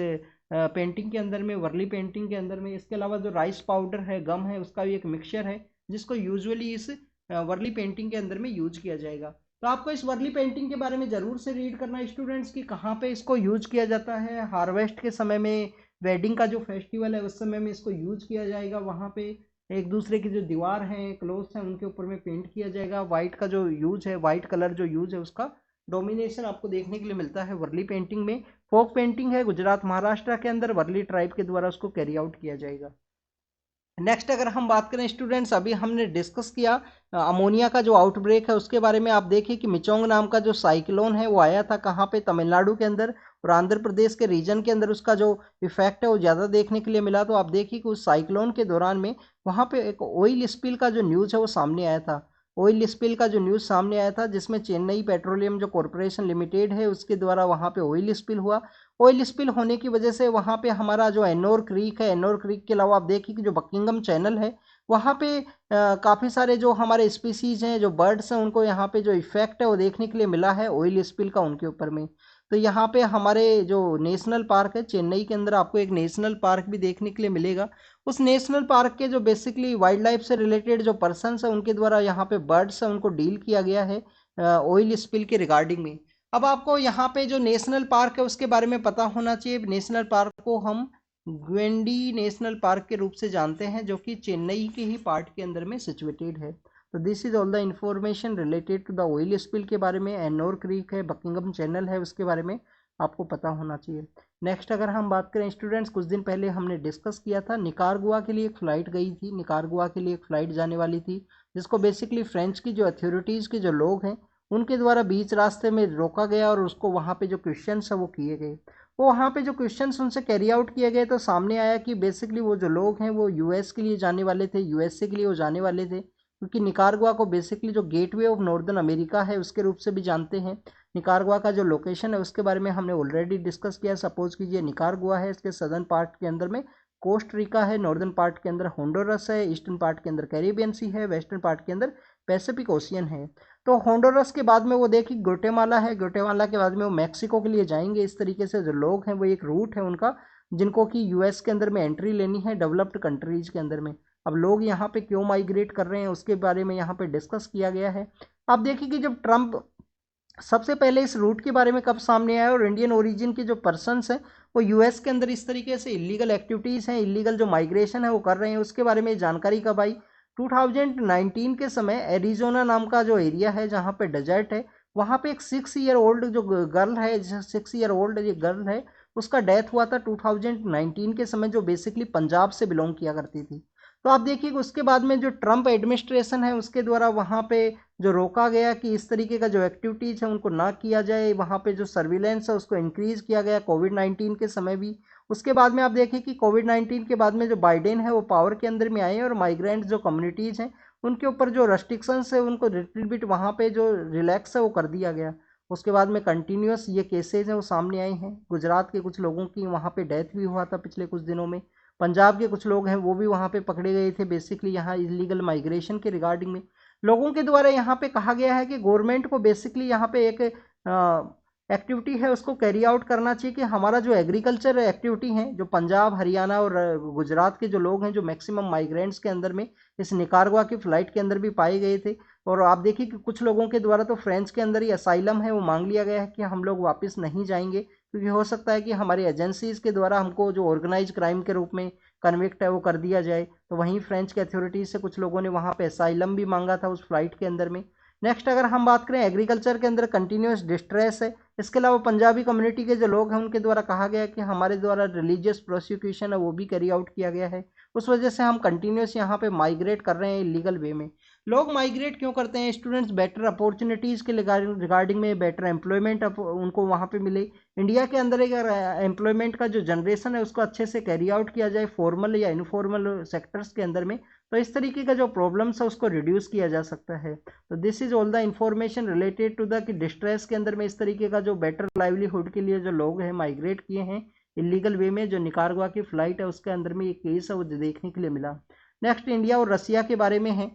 पेंटिंग के अंदर में, वर्ली पेंटिंग के अंदर में। इसके अलावा जो राइस पाउडर है, गम है, उसका भी एक मिक्सचर है जिसको यूजुअली इस वर्ली पेंटिंग के अंदर में यूज किया जाएगा। तो आपको इस वर्ली पेंटिंग के बारे में ज़रूर से रीड करना है स्टूडेंट्स की कहाँ पे इसको यूज किया जाता है। हार्वेस्ट के समय में, वेडिंग का जो फेस्टिवल है उस समय में इसको यूज किया जाएगा। वहाँ पे एक दूसरे की जो दीवार हैं, क्लोथ्स हैं, उनके ऊपर में पेंट किया जाएगा। वाइट का जो यूज है, वाइट कलर जो यूज है उसका डोमिनेशन आपको देखने के लिए मिलता है वर्ली पेंटिंग में। फोक पेंटिंग है गुजरात महाराष्ट्र के अंदर, वर्ली ट्राइब के द्वारा उसको कैरी आउट किया जाएगा। नेक्स्ट अगर हम बात करें स्टूडेंट्स, अभी हमने डिस्कस किया अमोनिया का जो आउटब्रेक है उसके बारे में। आप देखिए कि मिचोंग नाम का जो साइक्लोन है वो आया था कहाँ पे, तमिलनाडु के अंदर और आंध्र प्रदेश के रीजन के अंदर उसका जो इफेक्ट है वो ज़्यादा देखने के लिए मिला। तो आप देखिए कि उस साइक्लोन के दौरान में वहाँ पे एक ऑयल स्पिल का जो न्यूज़ है वो सामने आया था। ऑयल स्पिल का जो न्यूज़ सामने आया था जिसमें चेन्नई पेट्रोलियम जो कॉरपोरेशन लिमिटेड है उसके द्वारा वहाँ पे ऑयल स्पिल हुआ। ऑयल स्पिल होने की वजह से वहाँ पे हमारा जो एनोर क्रीक है, एनोर क्रीक के अलावा आप देखिए कि जो बकिंगम चैनल है वहाँ पे काफ़ी सारे जो हमारे स्पीसीज हैं, जो बर्ड्स हैं, उनको यहाँ पे जो इफेक्ट है वो देखने के लिए मिला है ऑयल स्पिल का उनके ऊपर में। तो यहाँ पे हमारे जो नेशनल पार्क है चेन्नई के अंदर आपको एक नेशनल पार्क भी देखने के लिए मिलेगा। उस नेशनल पार्क के जो बेसिकली वाइल्ड लाइफ से रिलेटेड जो पर्सनस है उनके द्वारा यहाँ पे बर्ड्स है उनको डील किया गया है ऑयल स्पिल के रिगार्डिंग में। अब आपको यहाँ पे जो नेशनल पार्क है उसके बारे में पता होना चाहिए। नेशनल पार्क को हम ग्वेंडी नेशनल पार्क के रूप से जानते हैं जो कि चेन्नई के ही पार्ट के अंदर में सिचुएटेड है। तो this is all the information related to the oil spill के बारे में। एनोर क्रीक है, बकिंगम चैनल है उसके बारे में। आपको पता होना चाहिए। नेक्स्ट अगर हम बात करें स्टूडेंट्स, कुछ दिन पहले हमने डिस्कस किया था निकारागुआ के लिए एक फ़्लाइट गई थी, निकारागुआ के लिए एक फ़्लाइट जाने वाली थी, जिसको बेसिकली फ्रेंच की जो अथॉरिटीज़ के जो लोग हैं उनके द्वारा बीच रास्ते में रोका गया और उसको वहाँ पे जो क्वेश्चंस है वो किए गए। वो वहाँ पे जो क्वेश्चंस उनसे कैरी आउट किए गए तो सामने आया कि बेसिकली वो जो लोग हैं वो यूएस के लिए जाने वाले थे, यूएसए के लिए वो जाने वाले थे, क्योंकि निकारागुआ को बेसिकली जो गेटवे ऑफ नॉर्दर्न अमेरिका है उसके रूप से भी जानते हैं। निकारागुआ का जो लोकेशन है उसके बारे में हमने ऑलरेडी डिस्कस किया। सपोज कीजिए निकारागुआ है, इसके सदर्न पार्ट के अंदर में कोस्ट रिका है, नॉर्दर्न पार्ट के अंदर होंडुरास है, ईस्टर्न पार्ट के अंदर कैरिबियन सी है, वेस्टर्न पार्ट के अंदर पैसिफिक ओशियन है। तो होंडुरास के बाद में वो देखिए ग्वाटेमाला है, ग्वाटेमाला के बाद में वो मैक्सिको के लिए जाएंगे। इस तरीके से जो लोग हैं वो एक रूट है उनका जिनको कि यूएस के अंदर में एंट्री लेनी है डेवलप्ड कंट्रीज के अंदर में। अब लोग यहाँ पे क्यों माइग्रेट कर रहे हैं उसके बारे में यहाँ पे डिस्कस किया गया है। आप देखिए कि जब ट्रंप सबसे पहले इस रूट के बारे में कब सामने आया और इंडियन ओरिजिन के जो पर्सन्स हैं वो यूएस के अंदर इस तरीके से इलीगल एक्टिविटीज़ हैं, इलीगल जो माइग्रेशन है वो कर रहे हैं, उसके बारे में जानकारी कब आई? 2019 के समय एरिजोना नाम का जो एरिया है जहाँ पे डेजर्ट है वहाँ पे एक 6 ईयर ओल्ड जो गर्ल है, 6 ईयर ओल्ड ये गर्ल है, उसका डेथ हुआ था 2019 के समय, जो बेसिकली पंजाब से बिलोंग किया करती थी। तो आप देखिए उसके बाद में जो ट्रंप एडमिनिस्ट्रेशन है उसके द्वारा वहाँ पे जो रोका गया कि इस तरीके का जो एक्टिविटीज़ है उनको ना किया जाए, वहाँ पे जो सर्विलेंस है उसको इंक्रीज़ किया गया कोविड-19 के समय भी। उसके बाद में आप देखें कि कोविड-19 के बाद में जो बाइडेन है वो पावर के अंदर में आए और माइग्रेंट्स जो कम्युनिटीज़ हैं उनके ऊपर जो रेस्ट्रिक्शंस है उनको लिटिल बिट वहाँ पे जो रिलैक्स है वो कर दिया गया। उसके बाद में कंटिन्यूस ये केसेज हैं वो सामने आए हैं। गुजरात के कुछ लोगों की वहाँ पे डेथ भी हुआ था पिछले कुछ दिनों में। पंजाब के कुछ लोग हैं वो भी वहाँ पे पकड़े गए थे बेसिकली यहाँ इलीगल माइग्रेशन के रिगार्डिंग में। लोगों के द्वारा यहाँ पे कहा गया है कि गवर्नमेंट को बेसिकली यहाँ पे एक एक्टिविटी है उसको कैरी आउट करना चाहिए कि हमारा जो एग्रीकल्चर एक्टिविटी है जो पंजाब हरियाणा और गुजरात के जो लोग हैं जो मैक्सिमम माइग्रेंट्स के अंदर में इस निकारागुआ की फ़्लाइट के अंदर भी पाए गए थे। और आप देखिए कि कुछ लोगों के द्वारा तो फ्रेंच के अंदर ही असाइलम है वो मांग लिया गया है कि हम लोग वापस नहीं जाएंगे, क्योंकि हो सकता है कि हमारी एजेंसीज़ के द्वारा हमको जो ऑर्गेनाइज क्राइम के रूप में कन्विक्ट है वो कर दिया जाए। तो वहीं फ्रेंच के अथॉरिटीज़ से कुछ लोगों ने वहाँ पे असाइलम भी मांगा था उस फ्लाइट के अंदर में। नेक्स्ट अगर हम बात करें एग्रीकल्चर के अंदर कंटिन्यूस डिस्ट्रेस है। इसके अलावा पंजाबी कम्युनिटी के जो लोग हैं उनके द्वारा कहा गया है कि हमारे द्वारा रिलीजियस प्रोसिक्यूशन है वो भी कैरी आउट किया गया है, उस वजह से हम कंटिन्यूस यहाँ पे माइग्रेट कर रहे हैं इलीगल वे में। लोग माइग्रेट क्यों करते हैं स्टूडेंट्स? बेटर अपॉर्चुनिटीज़ के रिगार्डिंग में, बेटर एम्प्लॉयमेंट उनको वहाँ पे मिले। इंडिया के अंदर अगर एम्प्लॉयमेंट का जो जनरेशन है उसको अच्छे से कैरी आउट किया जाए फॉर्मल या इनफॉर्मल सेक्टर्स के अंदर में, तो इस तरीके का जो प्रॉब्लम्स है उसको रिड्यूस किया जा सकता है। तो this is all the information related to the कि डिस्ट्रेस के अंदर में इस तरीके का जो बेटर लाइवलीहुड के लिए जो लोग हैं माइग्रेट किए हैं इलीगल वे में। जो निकारागुआ की फ़्लाइट है उसके अंदर में ये केस है वो देखने के लिए मिला। नेक्स्ट इंडिया और रसिया के बारे में है।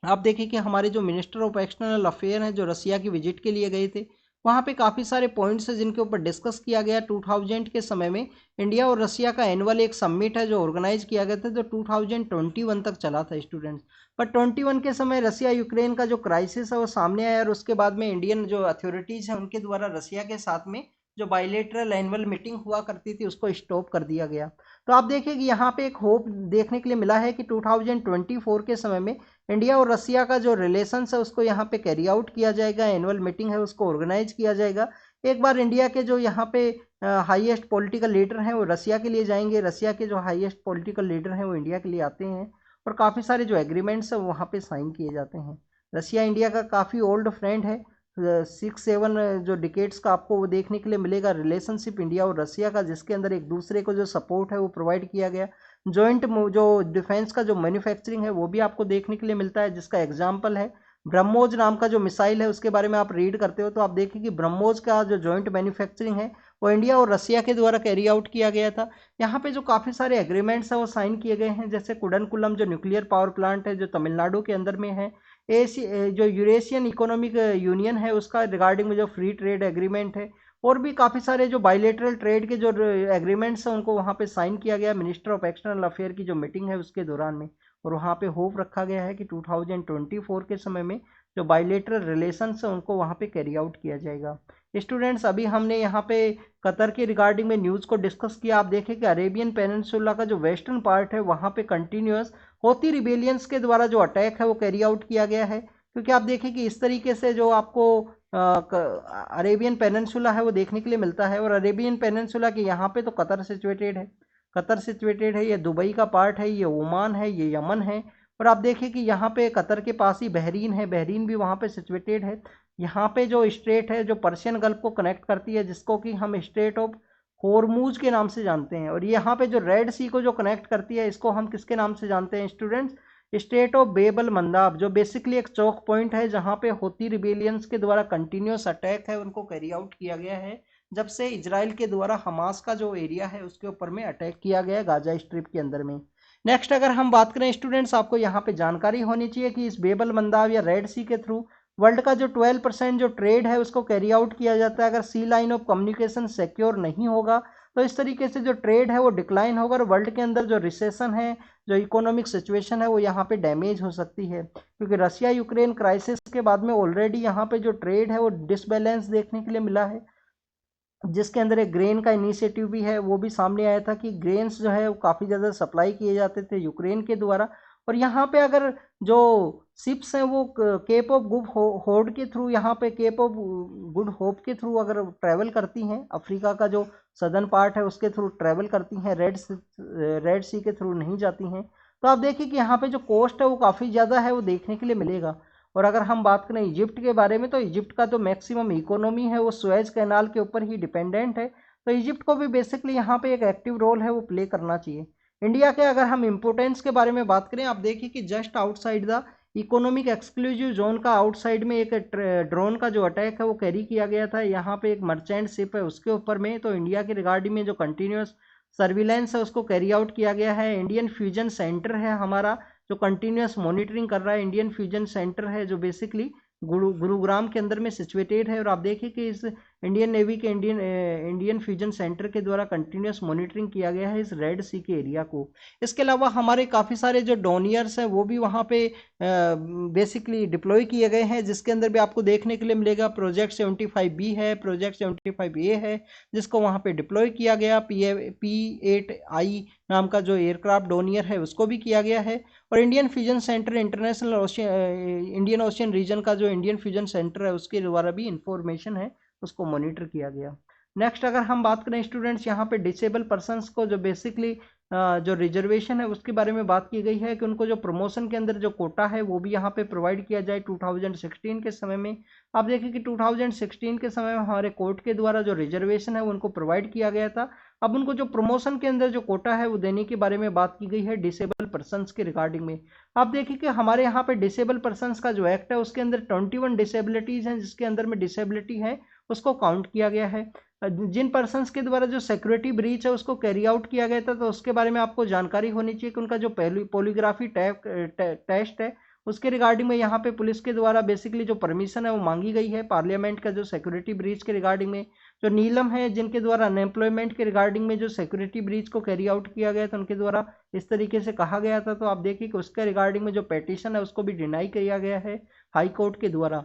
आप देखिए कि हमारे जो मिनिस्टर ऑफ एक्सटर्नल अफेयर हैं जो रसिया की विजिट के लिए गए थे वहाँ पे काफ़ी सारे पॉइंट्स हैं जिनके ऊपर डिस्कस किया गया। 2000 के समय में इंडिया और रसिया का एनुअल एक समिट है जो ऑर्गेनाइज किया गया था जो 2021 तक चला था स्टूडेंट्स। पर 21 के समय रसिया यूक्रेन का जो क्राइसिस है वो सामने आया और उसके बाद में इंडियन जो अथॉरिटीज़ हैं उनके द्वारा रसिया के साथ में जो बायलेटरल एनुअल मीटिंग हुआ करती थी उसको स्टॉप कर दिया गया। तो आप देखिए कि यहाँ पे एक होप देखने के लिए मिला है कि 2024 के समय में इंडिया और रसिया का जो रिलेशंस है उसको यहाँ पे कैरी आउट किया जाएगा, एनुअल मीटिंग है उसको ऑर्गेनाइज किया जाएगा। एक बार इंडिया के जो यहाँ पे हाईएस्ट पॉलिटिकल लीडर हैं वो रसिया के लिए जाएंगे, रसिया के जो हाईएस्ट पॉलिटिकल लीडर हैं वो इंडिया के लिए आते हैं और काफ़ी सारे जो एग्रीमेंट्स हैं वहाँ पे साइन किए जाते हैं। रसिया इंडिया का काफ़ी ओल्ड फ्रेंड है, 6-7 जो डिकेट्स का आपको वो देखने के लिए मिलेगा रिलेशनशिप इंडिया और रसिया का, जिसके अंदर एक दूसरे को जो सपोर्ट है वो प्रोवाइड किया गया। जॉइंट जो डिफेंस का जो मैन्युफैक्चरिंग है वो भी आपको देखने के लिए मिलता है, जिसका एग्जाम्पल है ब्रह्मोस नाम का जो मिसाइल है उसके बारे में आप रीड करते हो तो आप देखिए कि ब्रह्मोस का जो जॉइंट मैन्युफैक्चरिंग है वो इंडिया और रसिया के द्वारा कैरी आउट किया गया था। यहाँ पे जो काफ़ी सारे एग्रीमेंट्स हैं वो साइन किए गए हैं, जैसे कुडनकुलम जो न्यूक्लियर पावर प्लांट है जो तमिलनाडु के अंदर में है, जो यूरेशियन इकोनॉमिक यूनियन है उसका रिगार्डिंग में जो फ्री ट्रेड एग्रीमेंट है, और भी काफ़ी सारे जो बायलेटरल ट्रेड के जो एग्रीमेंट्स हैं उनको वहाँ पे साइन किया गया मिनिस्टर ऑफ एक्सटर्नल अफेयर की जो मीटिंग है उसके दौरान में। और वहाँ पे होप रखा गया है कि 2024 के समय में जो बायलेटरल रिलेशंस हैं उनको वहाँ पे कैरी आउट किया जाएगा। स्टूडेंट्स अभी हमने यहाँ पे कतर के रिगार्डिंग में न्यूज़ को डिस्कस किया। आप देखें कि अरेबियन पेनिनसुला का जो वेस्टर्न पार्ट है वहाँ पे कंटिन्यूस होती रिबेलियंस के द्वारा जो अटैक है वो कैरी आउट किया गया है, क्योंकि आप देखें कि इस तरीके से जो आपको अरेबियन पेनिनसुला है वो देखने के लिए मिलता है। और अरेबियन पेनिनसुला के यहाँ पे तो कतर सिचुएटेड है, कतर सिचुएटेड है, ये दुबई का पार्ट है, ये ओमान है, ये यमन है। और आप देखिए कि यहाँ पे कतर के पास ही बहरीन है, बहरीन भी वहाँ पे सिचुएटेड है। यहाँ पे जो स्ट्रेट है जो पर्शियन गल्फ को कनेक्ट करती है, जिसको कि हम स्ट्रेट ऑफ होर्मुज के नाम से जानते हैं। और यहाँ पे जो रेड सी को जो कनेक्ट करती है, इसको हम किसके नाम से जानते हैं students? Strait of Bab el Mandeb, जो बेसिकली एक चौक पॉइंट है जहाँ पे होती रिबेलियंस के द्वारा कंटिन्यूस अटैक है उनको कैरी आउट किया गया है, जब से इजराइल के द्वारा हमास का जो एरिया है उसके ऊपर में अटैक किया गया है गाजा स्ट्रिप के अंदर में। नेक्स्ट अगर हम बात करें स्टूडेंट्स, आपको यहाँ पे जानकारी होनी चाहिए कि इस बेबल मंदाब या रेड सी के थ्रू वर्ल्ड का जो 12% जो ट्रेड है उसको कैरी आउट किया जाता है। अगर सी लाइन ऑफ कम्युनिकेशन सिक्योर नहीं होगा तो इस तरीके से जो ट्रेड है वो डिक्लाइन होगा और वर्ल्ड के अंदर जो रिसेशन है, जो इकोनॉमिक सिचुएशन है वो यहाँ पे डैमेज हो सकती है। क्योंकि रशिया यूक्रेन क्राइसिस के बाद में ऑलरेडी यहाँ पे जो ट्रेड है वो डिसबैलेंस देखने के लिए मिला है, जिसके अंदर एक ग्रेन का इनिशिएटिव भी है। वो भी सामने आया था कि ग्रेन्स जो है वो काफ़ी ज़्यादा सप्लाई किए जाते थे यूक्रेन के द्वारा। और यहाँ पे अगर जो शिप्स हैं वो केप ऑफ गुड होप के थ्रू, यहाँ पे केप ऑफ गुड होप के थ्रू अगर ट्रैवल करती हैं, अफ्रीका का जो सदर्न पार्ट है उसके थ्रू ट्रैवल करती हैं, रेड सी के थ्रू नहीं जाती हैं, तो आप देखिए कि यहाँ पे जो कॉस्ट है वो काफ़ी ज़्यादा है वो देखने के लिए मिलेगा। और अगर हम बात करें इजिप्ट के बारे में, तो इजिप्ट का जो मैक्सिमम इकोनॉमी है वो सुएज कैनाल के ऊपर ही डिपेंडेंट है। तो इजिप्ट को भी बेसिकली यहाँ पे एक एक्टिव रोल है वो प्ले करना चाहिए। इंडिया के अगर हम इम्पोर्टेंस के बारे में बात करें, आप देखिए कि just outside the economic exclusive zone का आउटसाइड में एक ड्रोन का जो अटैक है वो कैरी किया गया था। यहाँ पे एक मर्चेंट शिप है उसके ऊपर में, तो इंडिया के रिगार्डिंग में जो कंटिन्यूस सर्विलेंस है उसको कैरी आउट किया गया है। इंडियन फ्यूजन सेंटर है हमारा जो कंटिन्यूस मॉनिटरिंग कर रहा है, इंडियन फ्यूजन सेंटर है जो बेसिकली गुरुग्राम के अंदर में सिचुएटेड है। और आप देखिए कि इस इंडियन नेवी के इंडियन फ्यूजन सेंटर के द्वारा कंटिन्यूस मॉनिटरिंग किया गया है इस रेड सी के एरिया को। इसके अलावा हमारे काफ़ी सारे जो डोनियर्स हैं वो भी वहाँ पे बेसिकली डिप्लॉय किए गए हैं, जिसके अंदर भी आपको देखने के लिए मिलेगा प्रोजेक्ट 75B है, प्रोजेक्ट 75A है, जिसको वहाँ पे डिप्लॉय किया गया। P8I नाम का जो एयरक्राफ्ट डोनियर है उसको भी किया गया है। और Indian fusion centre international Indian ocean region का जो इंडियन फ्यूजन सेंटर है उसके द्वारा भी इंफॉर्मेशन है उसको मॉनिटर किया गया। नेक्स्ट अगर हम बात करें स्टूडेंट्स, यहाँ पे डिसेबल पर्सनस को जो बेसिकली जो रिजर्वेशन है उसके बारे में बात की गई है कि उनको जो प्रमोशन के अंदर जो कोटा है वो भी यहाँ पे प्रोवाइड किया जाए 2016 के समय में। आप देखिए कि 2016 के समय में हमारे कोर्ट के द्वारा जो रिजर्वेशन है उनको प्रोवाइड किया गया था। अब उनको जो प्रमोशन के अंदर जो कोटा है वो देने के बारे में बात की गई है डिसेबल पर्सनस के रिगार्डिंग में। आप देखिए कि हमारे यहाँ पे डिसेबल पर्सनस का जो एक्ट है उसके अंदर 21 डिसेबिलिटीज हैं, जिसके अंदर में डिसेबिलिटी है उसको काउंट किया गया है। जिन पर्सनस के द्वारा जो सिक्योरिटी ब्रीच है उसको कैरी आउट किया गया था, तो उसके बारे में आपको जानकारी होनी चाहिए कि उनका जो पॉलीग्राफी टेस्ट है उसके रिगार्डिंग में यहाँ पे पुलिस के द्वारा बेसिकली जो परमिशन है वो मांगी गई है। पार्लियामेंट का जो सिक्योरिटी ब्रीच के रिगार्डिंग में जो नीलम है, जिनके द्वारा अनएम्प्लॉयमेंट के रिगार्डिंग में जो सिक्योरिटी ब्रीच को कैरी आउट किया गया था, उनके द्वारा इस तरीके से कहा गया था। तो आप देखिए कि उसके रिगार्डिंग में जो पेटिशन है उसको भी डिनाई किया गया है हाई कोर्ट के द्वारा।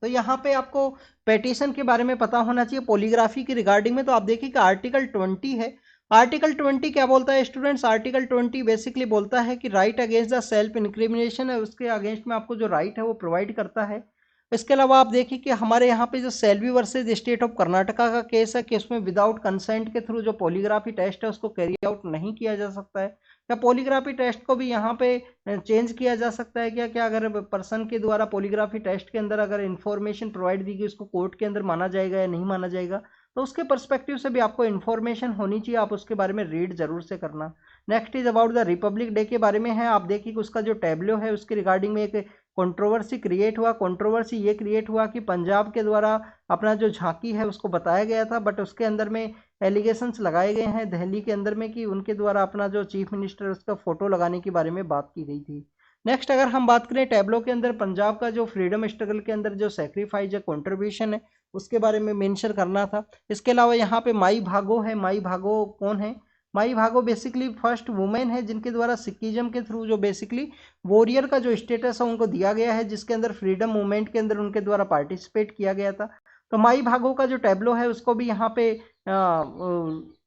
तो यहाँ पे आपको पेटिशन के बारे में पता होना चाहिए पॉलीग्राफी के रिगार्डिंग में। तो आप देखिए कि आर्टिकल 20 है। आर्टिकल 20 क्या बोलता है स्टूडेंट्स? आर्टिकल 20 बेसिकली बोलता है कि right against the self incrimination है, उसके अगेंस्ट में आपको जो राइट है वो प्रोवाइड करता है। इसके अलावा आप देखिए कि हमारे यहाँ पे जो Selvi versus state of Karnataka का केस है कि उसमें विदाउट कंसेंट के थ्रू जो पॉलीग्राफी टेस्ट है उसको कैरी आउट नहीं किया जा सकता है। क्या पॉलीग्राफी टेस्ट को भी यहाँ पे चेंज किया जा सकता है क्या? क्या अगर पर्सन के द्वारा पॉलीग्राफी टेस्ट के अंदर अगर इन्फॉर्मेशन प्रोवाइड दी गई उसको कोर्ट के अंदर माना जाएगा या नहीं माना जाएगा? तो उसके पर्सपेक्टिव से भी आपको इन्फॉर्मेशन होनी चाहिए, आप उसके बारे में रीड जरूर से करना। Next is about the Republic day के बारे में है। आप देखिए कि उसका जो टैब्लो है उसके रिगार्डिंग में एक कंट्रोवर्सी क्रिएट हुआ। कंट्रोवर्सी ये क्रिएट हुआ कि पंजाब के द्वारा अपना जो झांकी है उसको बताया गया था, बट उसके अंदर में एलिगेशंस लगाए गए हैं दिल्ली के अंदर में कि उनके द्वारा अपना जो चीफ मिनिस्टर उसका फोटो लगाने के बारे में बात की गई थी। नेक्स्ट अगर हम बात करें टैब्लो के अंदर पंजाब का जो फ्रीडम स्ट्रगल के अंदर जो सेक्रीफाइस या कॉन्ट्रीब्यूशन है उसके बारे में मेंशन करना था। इसके अलावा यहाँ पे माई भागो है। माई भागो कौन है? माई भागो बेसिकली फर्स्ट वुमेन है जिनके द्वारा सिखिज्म के थ्रू जो बेसिकली वॉरियर का जो स्टेटस है उनको दिया गया है, जिसके अंदर फ्रीडम मूवमेंट के अंदर उनके द्वारा पार्टिसिपेट किया गया था। तो माई भागो का जो टैब्लो है उसको भी यहाँ पे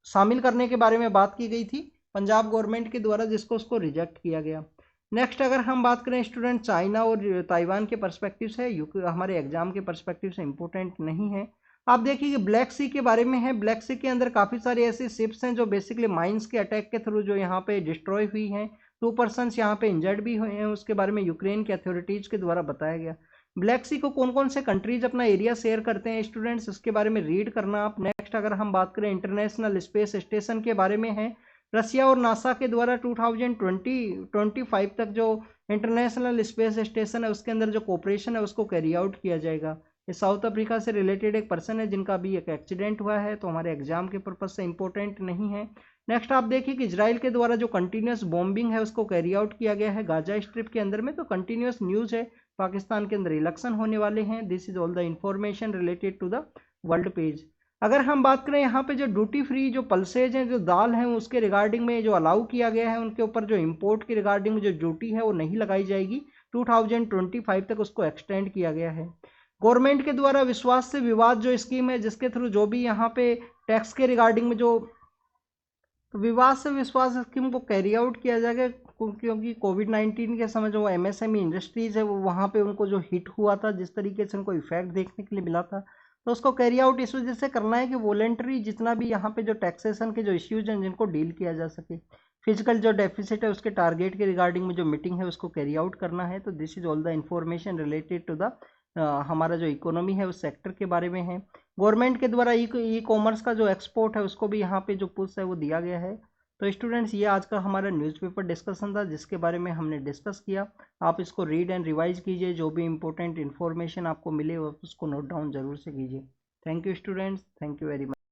शामिल करने के बारे में बात की गई थी पंजाब गवर्नमेंट के द्वारा, जिसको उसको रिजेक्ट किया गया। नेक्स्ट अगर हम बात करें स्टूडेंट चाइना और ताइवान के पर्सपेक्टिव से, हमारे एग्जाम के पर्सपेक्टिव से इंपॉर्टेंट नहीं है। आप देखिए कि ब्लैक सी के बारे में है। ब्लैक सी के अंदर काफ़ी सारी ऐसी शिप्स हैं जो बेसिकली माइंस के अटैक के थ्रू जो यहाँ पे डिस्ट्रॉय हुई हैं। 2 पर्सन्स यहाँ पे इंजर्ड भी हुए हैं, उसके बारे में यूक्रेन के अथॉरिटीज के द्वारा बताया गया। ब्लैक सी को कौन कौन से कंट्रीज अपना एरिया शेयर करते हैं स्टूडेंट्स, इसके बारे में रीड करना आप। नेक्स्ट अगर हम बात करें इंटरनेशनल स्पेस स्टेशन के बारे में है। रसिया और नासा के द्वारा 2025 तक जो इंटरनेशनल स्पेस स्टेशन है उसके अंदर जो कोऑपरेशन है उसको कैरी आउट किया जाएगा। ये साउथ अफ्रीका से रिलेटेड एक पर्सन है जिनका अभी एक एक्सीडेंट हुआ है, तो हमारे एग्जाम के पर्पज से इंपॉर्टेंट नहीं है। नेक्स्ट आप देखिए कि इजराइल के द्वारा जो कंटिन्यूस बॉम्बिंग है उसको कैरी आउट किया गया है गाजा स्ट्रिप के अंदर में, तो कंटिन्यूस न्यूज है। पाकिस्तान के अंदर इलेक्शन होने वाले हैं। This is all the information related to the world page. अगर हम बात करें यहाँ पे जो ड्यूटी फ्री जो पल्सेज हैं, जो दाल हैं, उसके रिगार्डिंग में जो अलाउ किया गया है, उनके ऊपर जो इंपोर्ट की रिगार्डिंग में जो ड्यूटी है वो नहीं लगाई जाएगी। 2025 तक उसको एक्सटेंड किया गया है। गवर्नमेंट के द्वारा विश्वास से विवाद जो स्कीम है, जिसके थ्रू जो भी यहाँ पे टैक्स के रिगार्डिंग में जो विवाद से विश्वास स्कीम को कैरी आउट किया जाएगा, क्योंकि कोविड-19 के समय जो एमएसएमई इंडस्ट्रीज है वो वहाँ पे उनको जो हिट हुआ था, जिस तरीके से उनको इफेक्ट देखने के लिए मिला था, तो उसको कैरी आउट इस वजह से करना है कि वॉलेंटरी जितना भी यहाँ पे जो टैक्सेशन के जो इश्यूज हैं जिनको डील किया जा सके। फिजिकल जो डेफिसिट है उसके टारगेट के रिगार्डिंग में जो मीटिंग है उसको कैरी आउट करना है। तो this is all the information related to the हमारा जो इकोनॉमी है उस सेक्टर के बारे में है। गवर्नमेंट के द्वारा ई कॉमर्स का जो एक्सपोर्ट है उसको भी यहाँ पे जो पुश है वो दिया गया है। तो स्टूडेंट्स ये आज का हमारा न्यूज़पेपर डिस्कशन था जिसके बारे में हमने डिस्कस किया। आप इसको रीड एंड रिवाइज कीजिए, जो भी इंपॉर्टेंट इन्फॉर्मेशन आपको मिले उसको नोट डाउन जरूर से कीजिए। Thank you students, thank you very much.